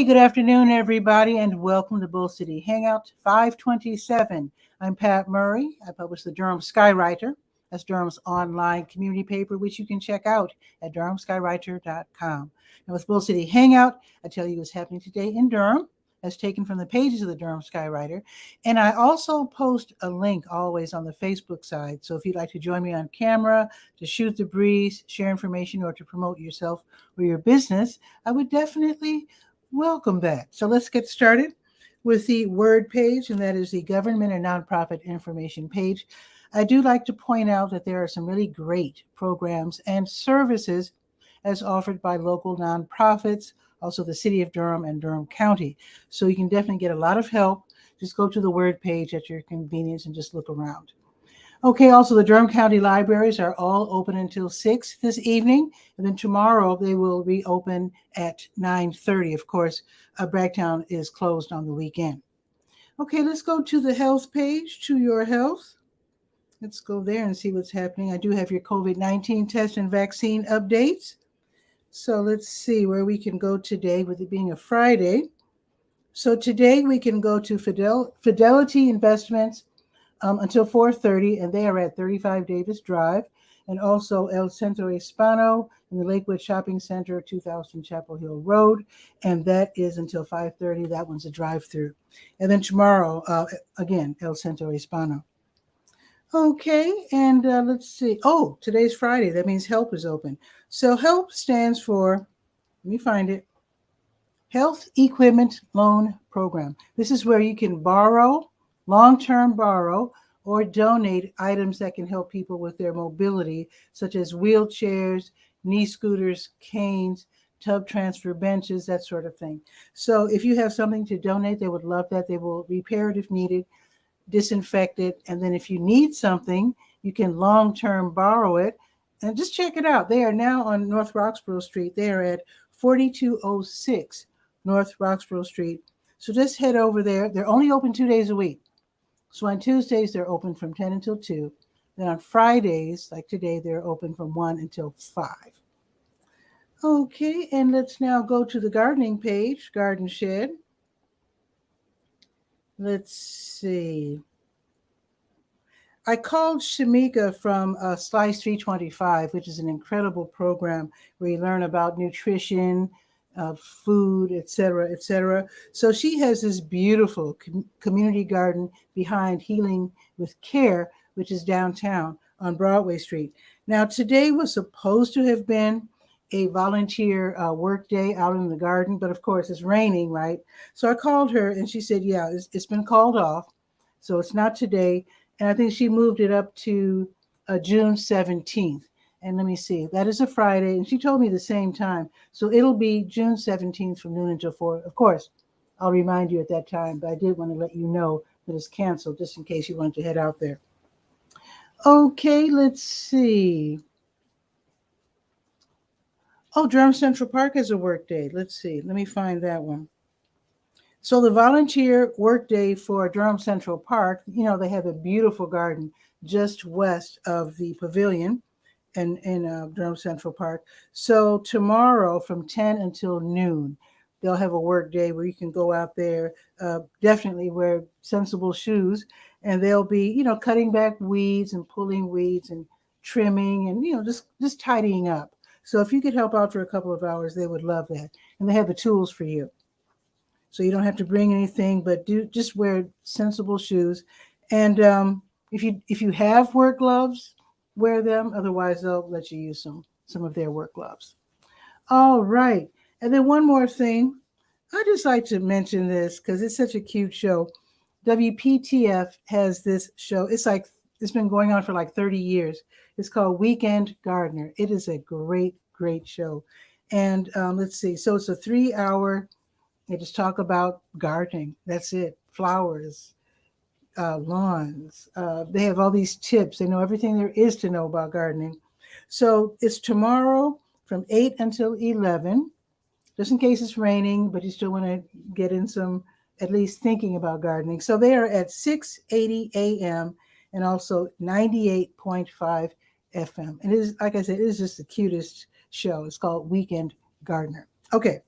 Good afternoon, everybody, and welcome to Bull City Hangout 527. I'm Pat Murray. I publish the Durham Skywriter. That's Durham's online community paper, which you can check out at durhamskywriter.com. Now, with Bull City Hangout, I tell you what's happening today in Durham, as taken from the pages of the Durham Skywriter. And I also post a link always on the Facebook side. So if you'd like to join me on camera, to shoot the breeze, share information, or to promote yourself or your business, I would definitely welcome that. So let's get started with the word page, and that is the government and nonprofit information page. I do like to point out that there are some really great programs and services as offered by local nonprofits, also the city of Durham and Durham County. So you can definitely get a lot of help. Just go to the word page at your convenience and just look around. Okay, also the Durham County libraries are all open until 6 this evening, and then tomorrow they will reopen at 9:30. Of course, Bragtown is closed on the weekend. Okay, let's go to the health page, to your health. Let's go there and see what's happening. I do have your COVID-19 test and vaccine updates. So let's see where we can go today, with it being a Friday. So today we can go to Fidelity Investments until 4:30, and they are at 35 Davis Drive, and also El Centro Hispano in the Lakewood Shopping Center, 2000 Chapel Hill Road, and that is until 5:30. That one's a drive-through. And then tomorrow, again, El Centro Hispano. Okay, and let's see. Oh, today's Friday. That means HELP is open. So HELP stands for, let me find it, Health Equipment Loan Program. This is where you can borrow, long-term borrow, or donate items that can help people with their mobility, such as wheelchairs, knee scooters, canes, tub transfer benches, that sort of thing. So if you have something to donate, they would love that. They will repair it if needed, disinfect it, and then if you need something, you can long-term borrow it. And just check it out. They are now on North Roxborough Street. They are at 4206 North Roxborough Street. So just head over there. They're only open 2 days a week. So on Tuesdays, they're open from 10 until 2. Then on Fridays, like today, they're open from 1 until 5. Okay, and let's now go to the gardening page, Garden Shed. Let's see. I called Shamika from Slice 325, which is an incredible program where you learn about nutrition, food, etc., etc. So she has this beautiful community garden behind Healing with Care, which is downtown on Broadway Street. Now, today was supposed to have been a volunteer work day out in the garden, but of course it's raining, right? So I called her and she said, yeah, it's been called off. So it's not today. And I think she moved it up to June 17th. And let me see, that is a Friday. And she told me the same time. So it'll be June 17th from noon until 4. Of course, I'll remind you at that time, but I did want to let you know that it's canceled just in case you wanted to head out there. Okay, let's see. Oh, Durham Central Park has a work day. Let's see. Let me find that one. So the volunteer work day for Durham Central Park, you know, they have a beautiful garden just west of the pavilion in Durham Central Park. So tomorrow from 10 until noon, they'll have a work day where you can go out there, definitely wear sensible shoes, and they'll be, you know, cutting back weeds and pulling weeds and trimming and, you know, just tidying up. So if you could help out for a couple of hours, they would love that. And they have the tools for you. So you don't have to bring anything, but just wear sensible shoes. And if you have work gloves, wear them. Otherwise, they'll let you use some of their work gloves. All right. And then one more thing. I just like to mention this because it's such a cute show. WPTF has this show. It's been going on for like 30 years. It's called Weekend Gardener. It is a great, great show. And let's see. So it's a 3-hour. They just talk about gardening. That's it. Flowers, lawns. They have all these tips. They know everything there is to know about gardening. So it's tomorrow from 8 until 11, just in case it's raining, but you still want to get in some, at least thinking about gardening. So they are at 680 a.m. and also 98.5 FM. And it is, like I said, it is just the cutest show. It's called Weekend Gardener. Okay.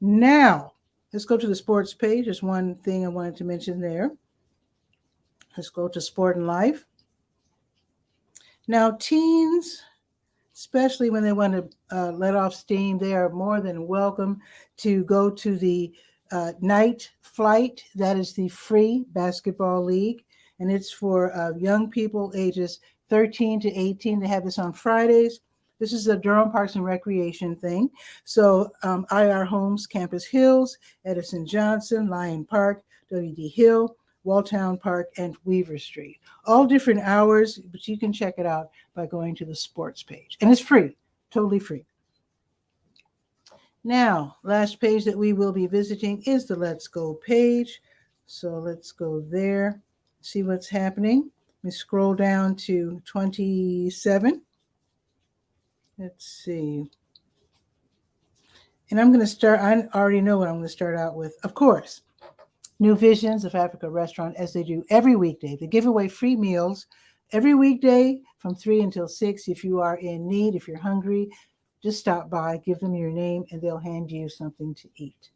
Now, let's go to the sports page. There's one thing I wanted to mention there. Let's go to Sport and Life. Now, teens, especially when they want to let off steam, they are more than welcome to go to the night flight. That is the free basketball league, and it's for young people ages 13 to 18. They have this on Fridays. This is a Durham Parks and Recreation thing. So IR Homes, Campus Hills, Edison Johnson, Lyon Park, W.D. Hill, Walltown Park, and Weaver Street. All different hours, but you can check it out by going to the sports page. And it's free, totally free. Now, last page that we will be visiting is the Let's Go page. So let's go there, see what's happening. Let me scroll down to 27. Let's see. And I'm going to start, I already know what I'm going to start out with. Of course, New Visions of Africa restaurant, as they do every weekday. They give away free meals every weekday from 3 until 6. If you are in need, if you're hungry, just stop by, give them your name, and they'll hand you something to eat.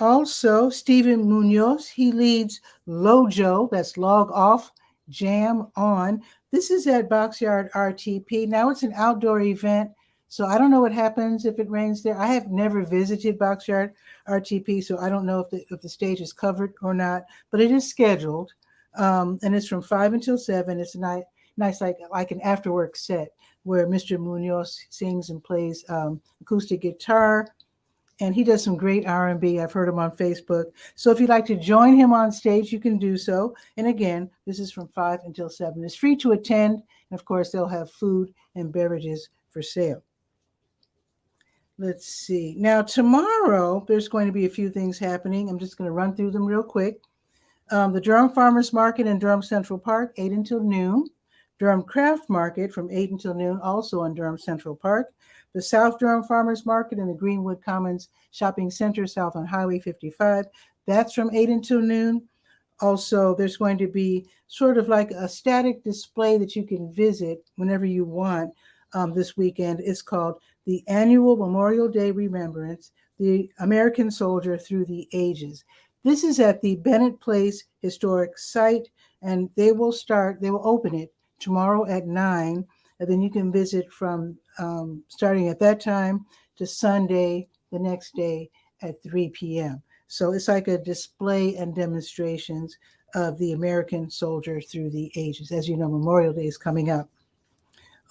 Also, Stephen Munoz, he leads Lojo, that's log off, jam on. This is at Boxyard RTP. Now it's an outdoor event, so I don't know what happens if it rains there. I have never visited Boxyard RTP, so I don't know if the stage is covered or not, but it is scheduled, and it's from 5 until 7. It's a nice like an after-work set where Mr. Munoz sings and plays acoustic guitar, and he does some great R&B. I've heard him on Facebook. So if you'd like to join him on stage, you can do so. And again, this is from 5 until 7. It's free to attend, and of course, they'll have food and beverages for sale. Let's see. Now, tomorrow, there's going to be a few things happening. I'm just going to run through them real quick. The Durham Farmers Market in Durham Central Park, 8 until noon. Durham Craft Market from 8 until noon, also in Durham Central Park. The South Durham Farmers Market in the Greenwood Commons Shopping Center, south on Highway 55. That's from 8 until noon. Also, there's going to be sort of like a static display that you can visit whenever you want this weekend. It's called the Annual Memorial Day Remembrance, the American Soldier Through the Ages. This is at the Bennett Place Historic Site, and they will open it tomorrow at 9, and then you can visit from starting at that time to Sunday, the next day at 3 p.m. So it's like a display and demonstrations of the American soldier through the ages. As you know, Memorial Day is coming up.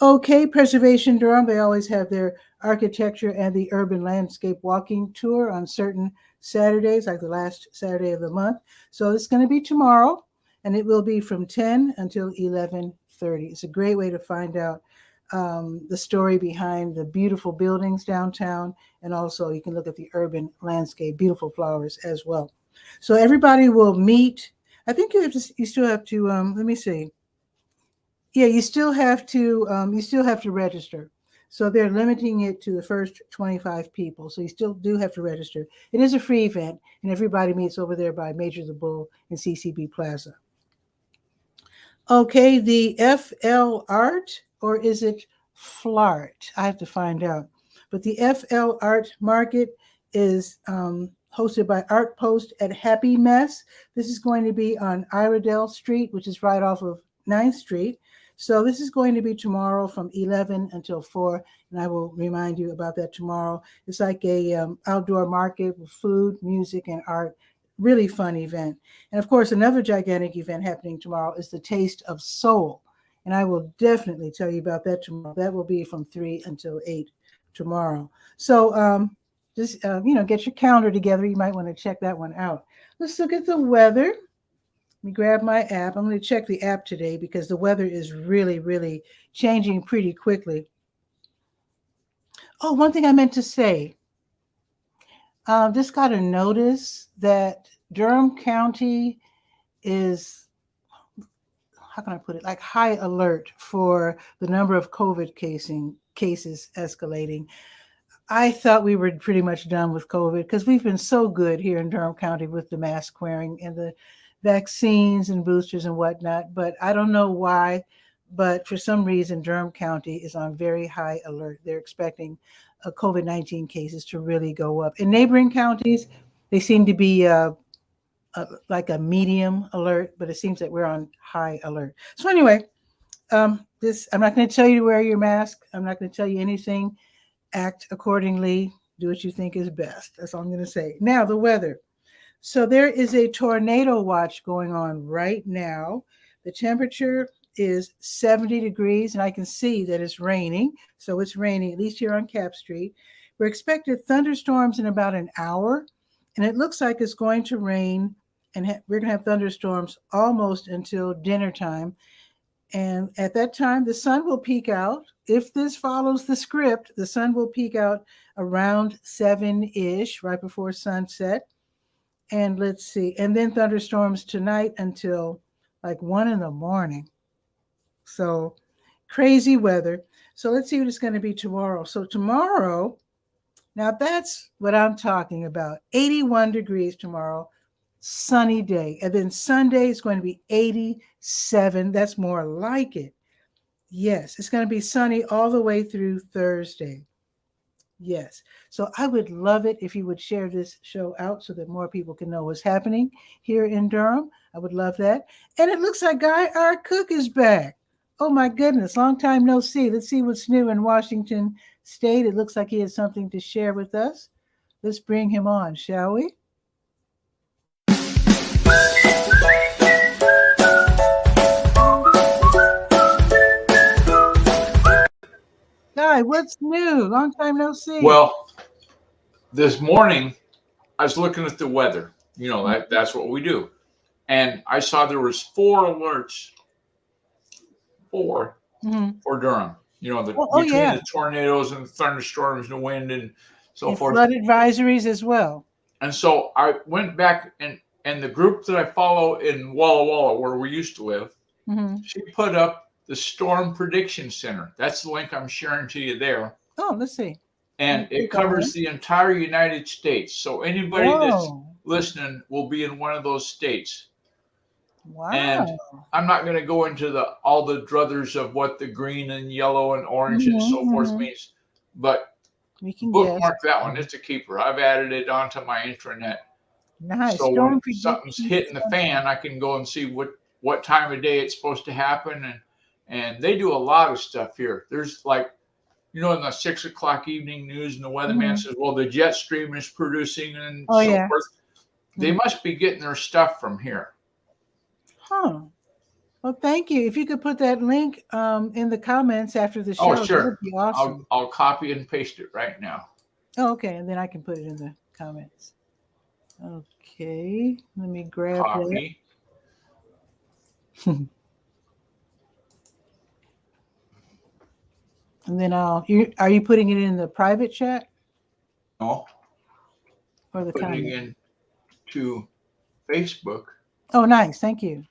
Okay, Preservation Durham, they always have their architecture and the urban landscape walking tour on certain Saturdays, like the last Saturday of the month. So it's going to be tomorrow, and it will be from 10 until 11:30. It's a great way to find out the story behind the beautiful buildings downtown, and also you can look at the urban landscape, beautiful flowers as well. So everybody will meet. I think you still have to, let me see. Yeah, you still have to register. So they're limiting it to the first 25 people. So you still do have to register. It is a free event, and everybody meets over there by Major the Bull in CCB Plaza. Okay, the FLART, or is it FLART? I have to find out. But the FLART Market is hosted by Art Post at Happy Mess. This is going to be on Iredell Street, which is right off of 9th Street. So this is going to be tomorrow from 11 until 4, and I will remind you about that tomorrow. It's like a outdoor market with food, music, and art. Really fun event. And of course, another gigantic event happening tomorrow is the Taste of Soul, and I will definitely tell you about that tomorrow. That will be from 3 until 8 tomorrow. So just get your calendar together. You might want to check that one out. Let's look at the weather. Let me grab my app. I'm going to check the app today because the weather is really, really changing pretty quickly. Oh, one thing I meant to say. Just got a notice that Durham County is, how can I put it, like high alert for the number of COVID cases escalating. I thought we were pretty much done with COVID because we've been so good here in Durham County with the mask wearing and the vaccines and boosters and whatnot, but I don't know why, but for some reason Durham County is on very high alert. They're expecting COVID-19 cases to really go up. In neighboring counties, they seem to be like a medium alert, but it seems that we're on high alert. So anyway, I'm not going to tell you to wear your mask. I'm not going to tell you anything. Act accordingly. Do what you think is best. That's all I'm going to say. Now, the weather. So there is a tornado watch going on right now. The temperature is 70 degrees, and I can see that it's raining. So it's raining, at least here on Cap Street. We're expected thunderstorms in about an hour, and it looks like it's going to rain, and we're going to have thunderstorms almost until dinner time. And at that time, the sun will peak out. If this follows the script, the sun will peak out around 7-ish, right before sunset. And let's see, and then thunderstorms tonight until like 1 in the morning. So crazy weather. So let's see what it's going to be tomorrow. So tomorrow, now that's what I'm talking about. 81 degrees tomorrow, sunny day. And then Sunday is going to be 87. That's more like it. Yes, it's going to be sunny all the way through Thursday. Yes. So I would love it if you would share this show out so that more people can know what's happening here in Durham. I would love that. And it looks like our cook is back. Oh my goodness, long time no see. Let's see what's new in Washington State. It looks like he has something to share with us. Let's bring him on, shall we? Guy, what's new? Long time no see. Well, this morning I was looking at the weather. You know, that's what we do. And I saw there was 4 alerts for Durham. You know, between the tornadoes and the thunderstorms and the wind and so forth. Flood advisories as well. And so I went back and the group that I follow in Walla Walla, where we used to live, she put up the Storm Prediction Center. That's the link I'm sharing to you there. Oh, let's see. And it covers the entire United States. So anybody that's listening will be in one of those states. Wow. And I'm not going to go into all the druthers of what the green and yellow and orange and so forth means, but we can bookmark that one. It's a keeper. I've added it onto my intranet. Nice. So when something's hitting the fan, I can go and see what time of day it's supposed to happen. And they do a lot of stuff here. There's like, you know, in the 6 o'clock evening news, and the weatherman says, well, the jet stream is producing and so forth. They must be getting their stuff from here. Huh. Well, thank you. If you could put that link in the comments after the show, oh, sure. that would be awesome. I'll copy and paste it right now. Oh, okay. And then I can put it in the comments. Okay. Let me grab copy. that. And then are you putting it in the private chat? No. Or the putting comment? it into Facebook. Oh, nice. Thank you.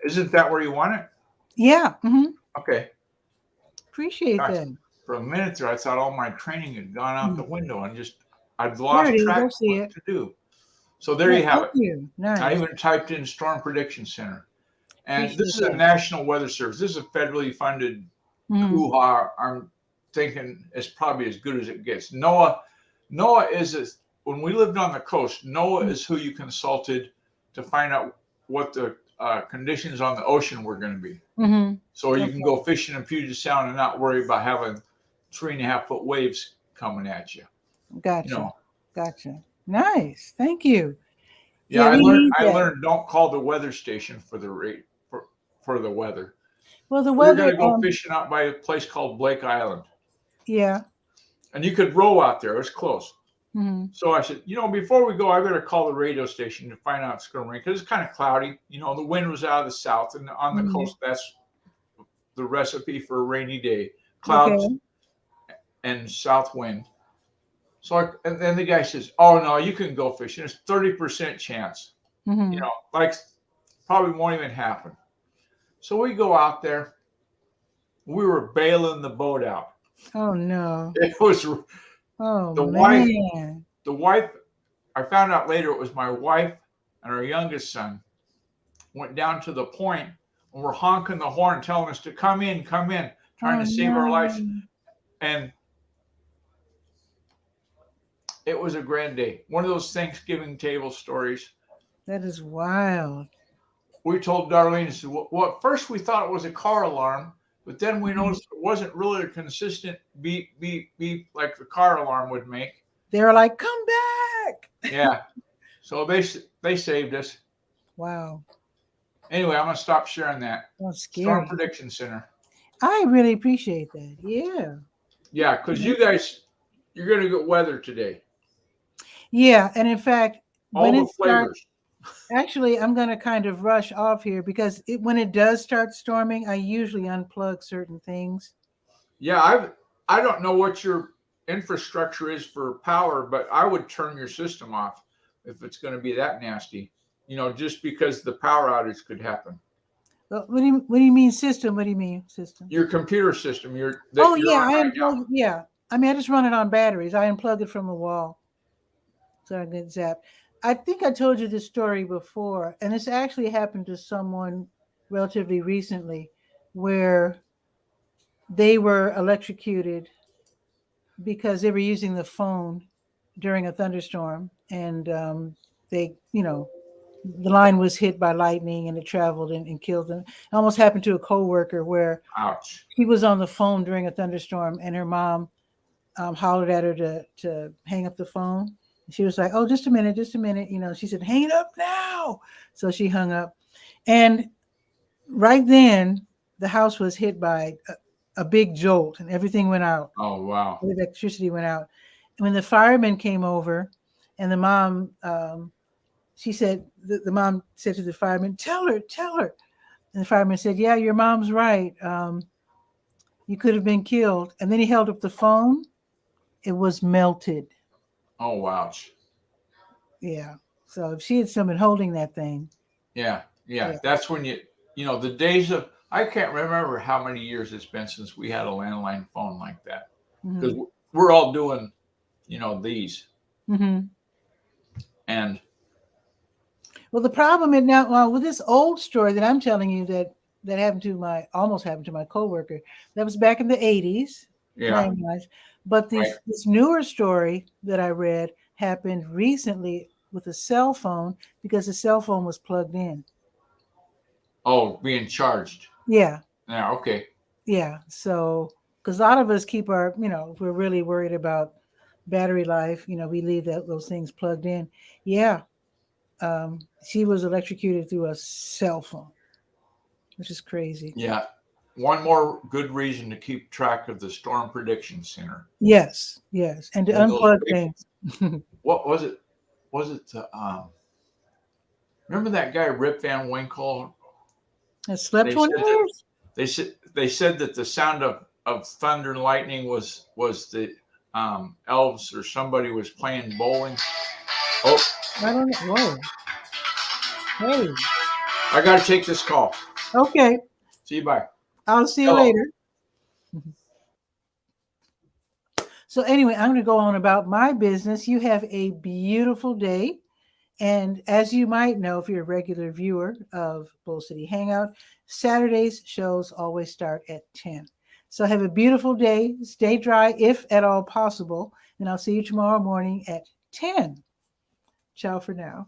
Isn't that where you want it? Yeah. Okay. Appreciate that. For a minute there, I thought all my training had gone out the window and I'd lost track of what to do. So there you have it. Nice. I even typed in Storm Prediction Center. And this is a National Weather Service. This is a federally funded 𝗕𝗨𝗟𝗟. I'm thinking it's probably as good as it gets. NOAA is, when we lived on the coast, NOAA is who you consulted to find out what the conditions on the ocean were going to be. So you can go fishing in Puget Sound and not worry about having 3.5-foot waves coming at you. Gotcha. You know? Gotcha. Nice. Thank you. Yeah, I learned don't call the weather station for the rate for the weather. Well, the weather. We're going to go fishing out by a place called Blake Island. Yeah. And you could row out there. It's close. So I said, you know, before we go, I better call the radio station to find out if it's going to rain, because it's kind of cloudy. You know, the wind was out of the south, and on the coast, that's the recipe for a rainy day. Clouds and south wind. So and then the guy says, oh, no, you can go fishing. It's 30% chance. You know, like probably won't even happen. So we go out there. We were bailing the boat out. Oh, no. It was... Oh, the wife, I found out later it was my wife and our youngest son went down to the point and were honking the horn, telling us to come in, trying to save our lives. And It was a grand day. One of those Thanksgiving table stories. That is wild. We told Darlene, well, at first we thought it was a car alarm, but then we noticed it wasn't really a consistent beep, beep, beep like the car alarm would make. They were like, come back. Yeah. So they saved us. Wow. Anyway, I'm going to stop sharing that. That's scary. Storm Prediction Center. I really appreciate that. Yeah. Yeah, because you guys, you're going to get weather today. Yeah. And in fact, all the flavors. Actually, I'm going to kind of rush off here because when it does start storming, I usually unplug certain things. Yeah, I don't know what your infrastructure is for power, but I would turn your system off if it's going to be that nasty. You know, just because the power outage could happen. What do you mean system? What do you mean system? Your computer system. I unplug. Yeah, I mean I just run it on batteries. I unplug it from the wall, so I get zapped. I think I told you this story before, and this actually happened to someone relatively recently, where they were electrocuted because they were using the phone during a thunderstorm, and they, the line was hit by lightning and it traveled and killed them. It almost happened to a coworker where ouch, he was on the phone during a thunderstorm and her mom hollered at her to hang up the phone. She was like, oh, just a minute. She said, hang it up now. So she hung up. And right then, the house was hit by a big jolt and everything went out. Oh, wow. The electricity went out. And when the firemen came over and the mom, she said, the mom said to the fireman, tell her. And the fireman said, yeah, your mom's right. You could have been killed. And then he held up the phone. It was melted. Oh, wow. Yeah. So if she had been holding that thing. Yeah. That's when the days of, I can't remember how many years it's been since we had a landline phone like that. Because we're all doing, these. Mm-hmm. And. Well, the problem is now, with this old story that I'm telling you that almost happened to my coworker, that was back in the 80s. Yeah. 90s. But this newer story that I read happened recently with a cell phone because the cell phone was plugged in. Oh, being charged. Yeah. Yeah. Okay. Yeah. So, because a lot of us keep our, if we're really worried about battery life, we leave those things plugged in. Yeah. She was electrocuted through a cell phone, which is crazy. Yeah. One more good reason to keep track of the Storm Prediction Center. Yes. And to unplug things. What was it? Remember that guy, Rip Van Winkle? That slept 20 years? They said that the sound of thunder and lightning was the elves or somebody was playing bowling. Oh. I don't know. Whoa. Hey. I got to take this call. Okay. See you. Bye. I'll see you later. So anyway, I'm going to go on about my business. You have a beautiful day. And as you might know, if you're a regular viewer of Bull City Hangout, Saturdays shows always start at 10. So have a beautiful day. Stay dry if at all possible. And I'll see you tomorrow morning at 10. Ciao for now.